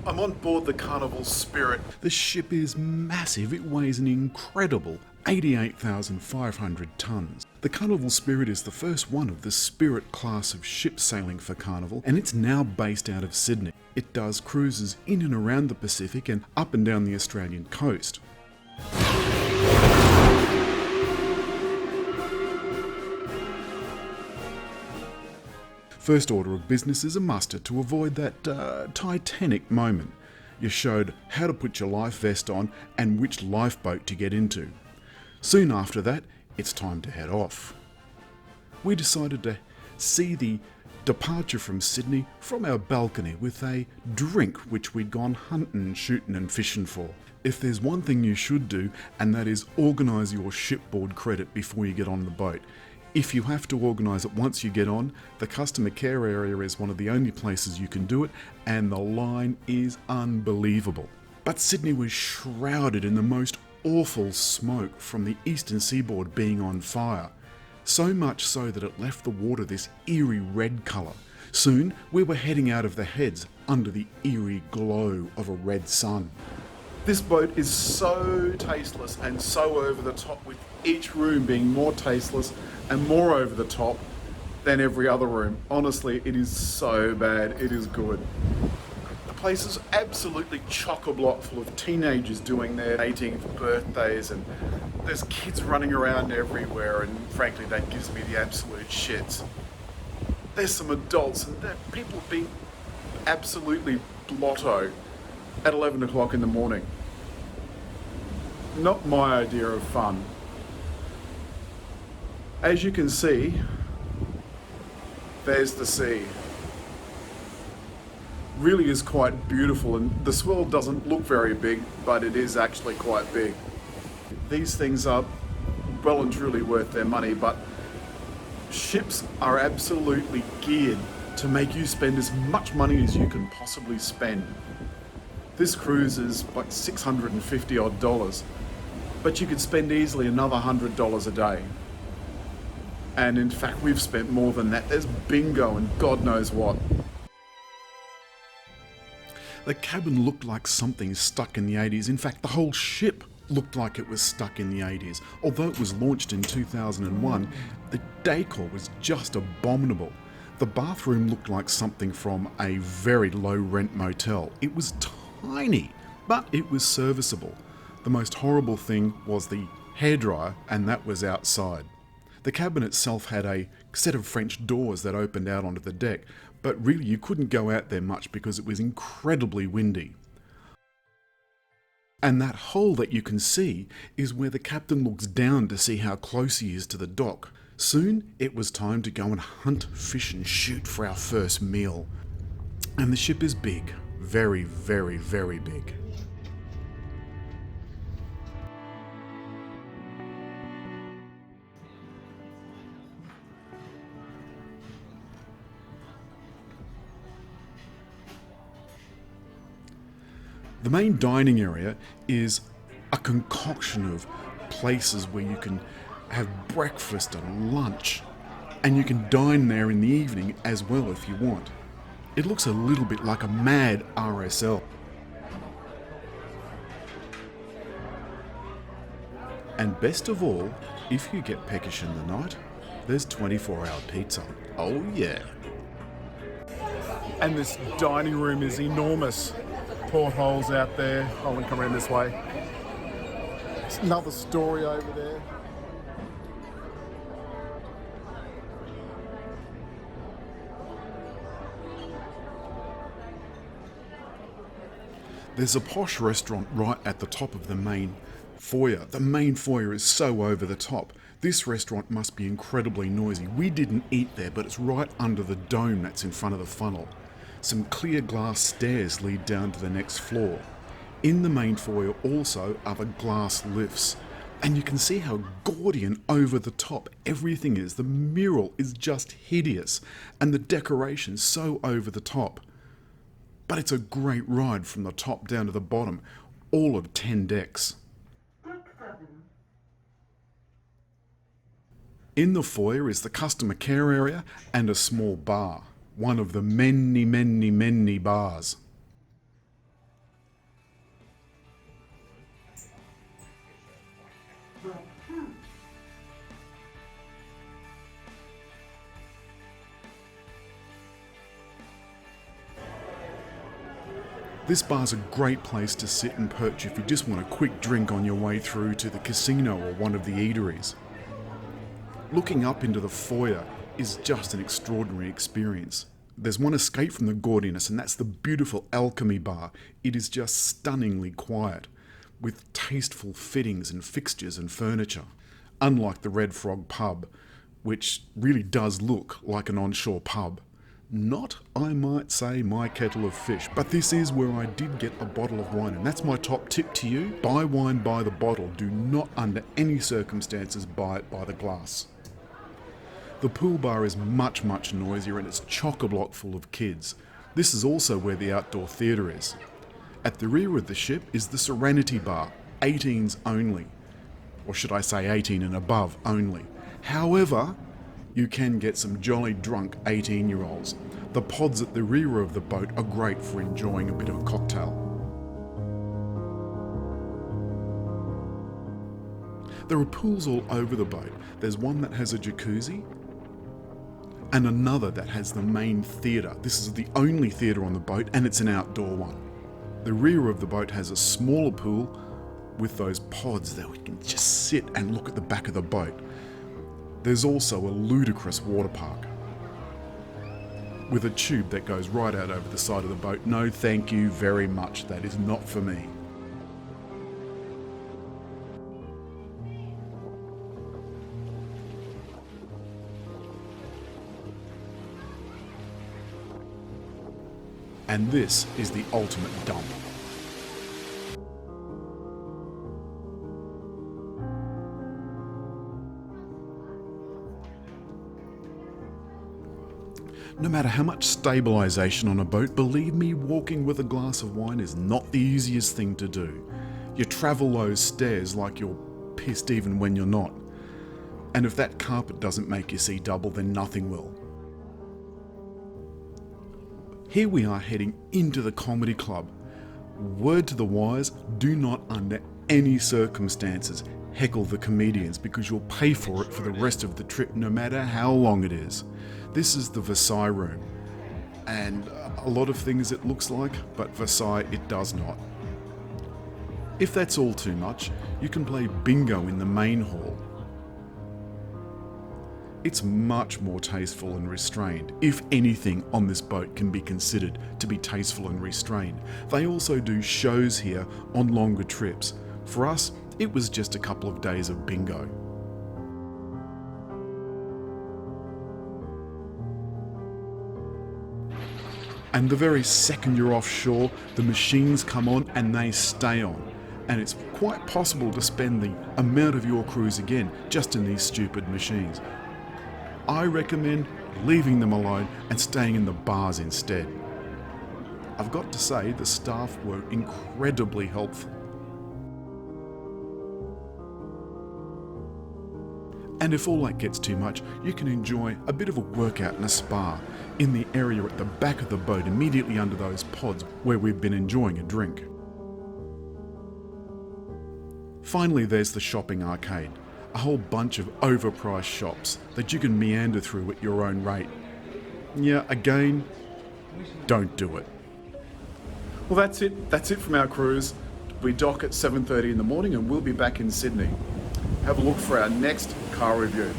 I'm on board the Carnival Spirit. The ship is massive. It weighs an incredible 88,500 tonnes. The Carnival Spirit is the first one of the Spirit class of ships sailing for Carnival, and it's now based out of Sydney. It does cruises in and around the Pacific and up and down the Australian coast. First order of business is a muster to avoid that Titanic moment. You showed how to put your life vest on and which lifeboat to get into. Soon after that, it's time to head off. We decided to see the departure from Sydney from our balcony with a drink which we'd gone hunting, shooting and fishing for. If there's one thing you should do, and that is organise your shipboard credit before you get on the boat. If you have to organise it once you get on, the customer care area is one of the only places you can do it, and the line is unbelievable. But Sydney was shrouded in the most awful smoke from the eastern seaboard being on fire. So much so that it left the water this eerie red colour. Soon we were heading out of the heads under the eerie glow of a red sun. This boat is so tasteless and so over the top, with each room being more tasteless and more over the top than every other room. Honestly, it is so bad, it is good. The place is absolutely chock-a-block full of teenagers doing their 18th birthdays, and there's kids running around everywhere, and frankly that gives me the absolute shits. There's some adults and people being absolutely blotto at 11 o'clock in the morning. Not my idea of fun. As you can see, there's the sea. Really is quite beautiful, and the swell doesn't look very big, but it is actually quite big. These things are well and truly worth their money, but ships are absolutely geared to make you spend as much money as you can possibly spend. This cruise is like $650 odd, but you could spend easily another $100 a day. And in fact, we've spent more than that. There's bingo and God knows what. The cabin looked like something stuck in the 80s. In fact, the whole ship looked like it was stuck in the 80s. Although it was launched in 2001, the decor was just abominable. The bathroom looked like something from a very low-rent motel. It was tiny, but it was serviceable. The most horrible thing was the hairdryer, and that was outside. The cabin itself had a set of French doors that opened out onto the deck, but really you couldn't go out there much because it was incredibly windy. And that hole that you can see is where the captain looks down to see how close he is to the dock. Soon it was time to go and hunt, fish and shoot for our first meal. And the ship is big, very, very, very big. The main dining area is a concoction of places where you can have breakfast and lunch, and you can dine there in the evening as well if you want. It looks a little bit like a mad RSL. And best of all, if you get peckish in the night, there's 24-hour pizza. Oh yeah. And this dining room is enormous. Portholes out there. I want to come around this way. There's another story over there. There's a posh restaurant right at the top of the main foyer. The main foyer is so over the top. This restaurant must be incredibly noisy. We didn't eat there, but it's right under the dome that's in front of the funnel. Some clear glass stairs lead down to the next floor. In the main foyer also are the glass lifts. And you can see how gaudy and over the top everything is. The mural is just hideous, and the decoration so over the top. But it's a great ride from the top down to the bottom, all of 10 decks. In the foyer is the customer care area and a small bar. One of the many, many, many bars. This bar's a great place to sit and perch if you just want a quick drink on your way through to the casino or one of the eateries. Looking up into the foyer is just an extraordinary experience. There's one escape from the gaudiness, and that's the beautiful Alchemy Bar. It is just stunningly quiet, with tasteful fittings and fixtures and furniture, unlike the Red Frog pub, which really does look like an onshore pub. Not, I might say, my kettle of fish, but this is where I did get a bottle of wine, and that's my top tip to you. Buy wine by the bottle. Do not under any circumstances buy it by the glass. The pool bar is much, much noisier, and it's chock-a-block full of kids. This is also where the outdoor theatre is. At the rear of the ship is the Serenity Bar, 18s only. Or should I say 18 and above only. However, you can get some jolly drunk 18-year-olds. The pods at the rear of the boat are great for enjoying a bit of a cocktail. There are pools all over the boat. There's one that has a jacuzzi and another that has the main theatre. This is the only theatre on the boat, and it's an outdoor one. The rear of the boat has a smaller pool with those pods that we can just sit and look at the back of the boat. There's also a ludicrous water park with a tube that goes right out over the side of the boat. No, thank you very much. That is not for me. And this is the ultimate dump. No matter how much stabilisation on a boat, believe me, walking with a glass of wine is not the easiest thing to do. You travel those stairs like you're pissed even when you're not. And if that carpet doesn't make you see double, then nothing will. Here we are heading into the comedy club. Word to the wise, do not under any circumstances heckle the comedians, because you'll pay for it for the rest of the trip, no matter how long it is. This is the Versailles Room, and a lot of things it looks like, but Versailles it does not. If that's all too much, you can play bingo in the main hall. It's much more tasteful and restrained. If anything on this boat can be considered to be tasteful and restrained. They also do shows here on longer trips. For us, it was just a couple of days of bingo. And the very second you're offshore, the machines come on and they stay on. And it's quite possible to spend the amount of your cruise again just in these stupid machines. I recommend leaving them alone and staying in the bars instead. I've got to say, the staff were incredibly helpful. And if all that gets too much, you can enjoy a bit of a workout in a spa in the area at the back of the boat, immediately under those pods where we've been enjoying a drink. Finally, there's the shopping arcade. A whole bunch of overpriced shops that you can meander through at your own rate. Yeah, again, don't do it. Well, that's it. That's it from our cruise. We dock at 7:30 in the morning and we'll be back in Sydney. Have a look for our next car review.